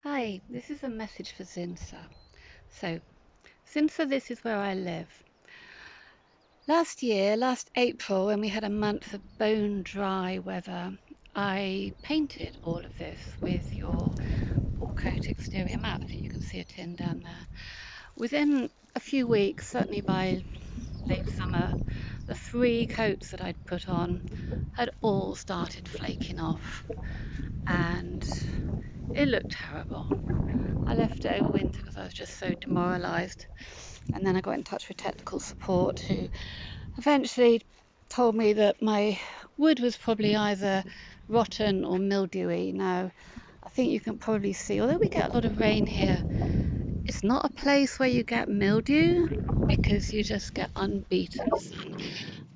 Hi, this is a message for Zinsser. So, Zinsser, this is where I live. Last April, when we had a month of bone dry weather, I painted all of this with your allcoat exterior mat. I think you can see a tin down there. Within a few weeks, certainly by late summer, the 3 coats that I'd put on had all started flaking off, and it looked terrible. I left it over winter because I was just so demoralised. And then I got in touch with technical support, who eventually told me that my wood was probably either rotten or mildewy. Now, I think you can probably see, although we get a lot of rain here, it's not a place where you get mildew because you just get unbeaten sun.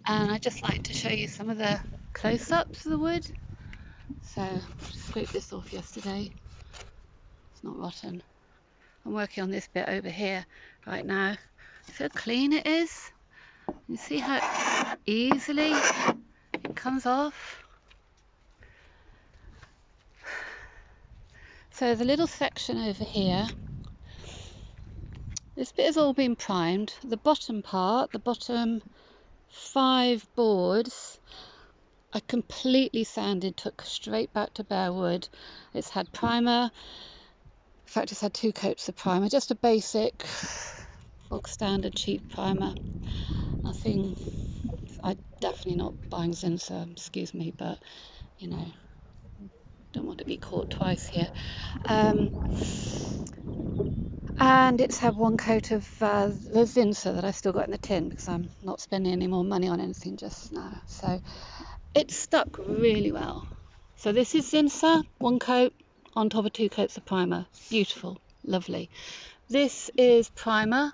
And I just like to show you some of the close-ups of the wood. So I scraped this off yesterday. It's not rotten. I'm working on this bit over here right now. See how clean it is? You see how easily it comes off? So the little section over here, this bit has all been primed. The bottom part, the bottom 5 boards, I completely sanded, took straight back to bare wood. It's had primer. In fact, it's had 2 coats of primer, just a basic bog standard cheap primer. Nothing, I'm definitely not buying Zinsser, excuse me, but you know, don't want to be caught twice here. And it's had 1 coat of the Zinsser that I still got in the tin because I'm not spending any more money on anything just now. So it stuck really well. So this is Zinsser, 1 coat on top of 2 coats of primer. Beautiful, lovely. This is primer.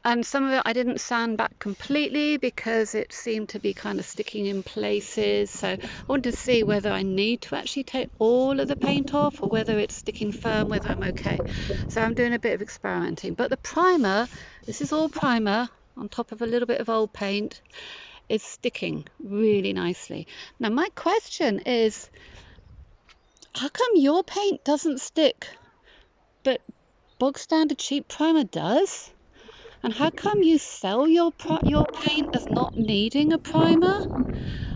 And some of it I didn't sand back completely because it seemed to be kind of sticking in places. So I wanted to see whether I need to actually take all of the paint off or whether it's sticking firm, whether I'm okay. So I'm doing a bit of experimenting. But the primer, this is all primer on top of a little bit of old paint, is sticking really nicely. Now my question is, how come your paint doesn't stick but bog standard cheap primer does? And how come you sell your paint as not needing a primer?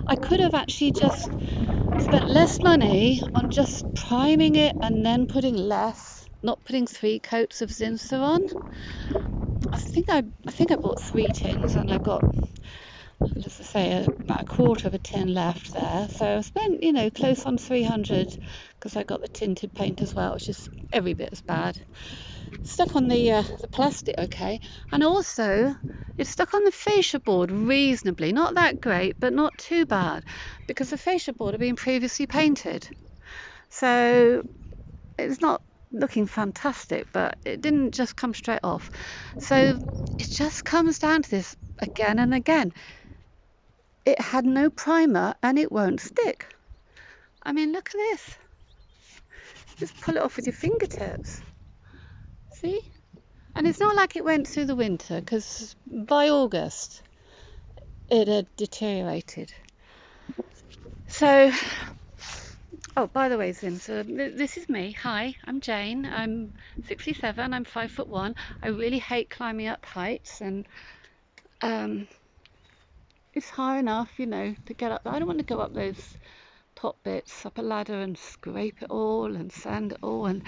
I could have actually just spent less money on just priming it and then putting less, not putting 3 coats of Zinsser on. I think I bought 3 tins and I've got, let's just say, about a quarter of a tin left there. So I spent, close on 300 because I got the tinted paint as well, which is every bit as bad. Stuck on the plastic okay, and also it's stuck on the fascia board reasonably, not that great but not too bad because the fascia board had been previously painted, so it's not looking fantastic, but it didn't just come straight off. So it just comes down to this again and again. It had no primer and it won't stick. I mean, look at this, just pull it off with your fingertips, see? And it's not like it went through the winter, because by August it had deteriorated. So, oh, by the way, Zinsser, this is me. Hi, I'm Jane. I'm 67. I'm 5'1". I really hate climbing up heights, and it's high enough, to get up. I don't want to go up those top bits, up a ladder and scrape it all and sand it all and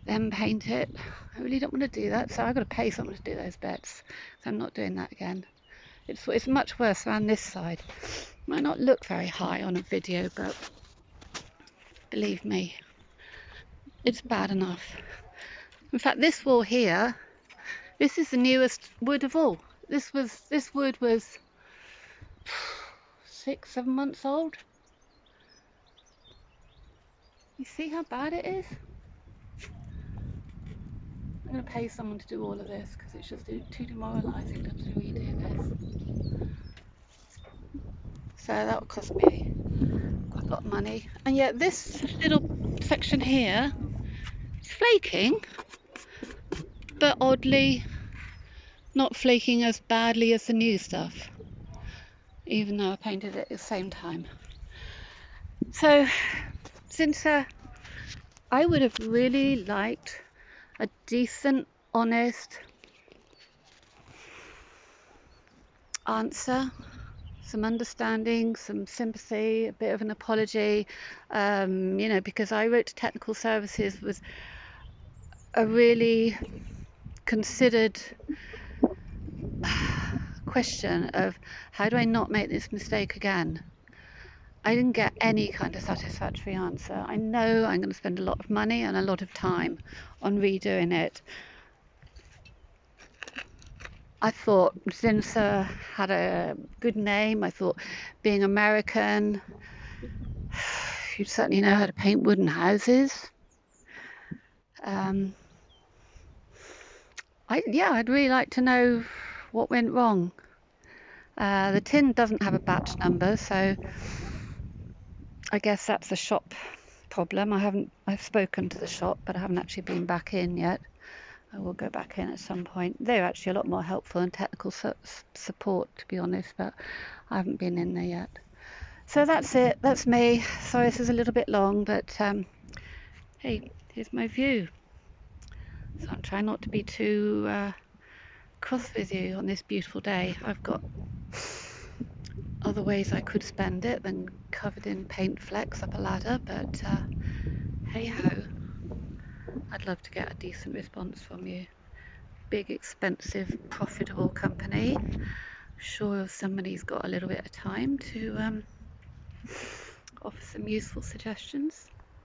then paint it. I really don't want to do that, so I've got to pay someone to do those bits. So I'm not doing that again. It's much worse around this side. Might not look very high on a video, but believe me, it's bad enough. In fact, this wall here, this is the newest wood of all. This wood was 6-7 months old. You see how bad it is? I'm going to pay someone to do all of this because it's just too demoralising to have to redo this. So that will cost me quite a lot of money. And yet this little section here is flaking, but oddly not flaking as badly as the new stuff, even though I painted it at the same time. So Zinsser, I would have really liked a decent, honest answer, some understanding, some sympathy, a bit of an apology, because I wrote to technical services with a really considered question of how do I not make this mistake again. I didn't get any kind of satisfactory answer. I know I'm going to spend a lot of money and a lot of time on redoing it. I thought Zinsser had a good name. I thought being American, you certainly know how to paint wooden houses. I'd really like to know what went wrong. The tin doesn't have a batch number, so I guess that's a shop problem. I've spoken to the shop, but I haven't actually been back in yet. I will go back in at some point. They're actually a lot more helpful in technical support, to be honest, but I haven't been in there yet. So that's it. That's me. Sorry this is a little bit long, but hey, here's my view. So I'm trying not to be too cross with you on this beautiful day. I've got other ways I could spend it than covered in paint flecks up a ladder, but hey ho, I'd love to get a decent response from you. Big, expensive, profitable company. Sure, if somebody's got a little bit of time to offer some useful suggestions.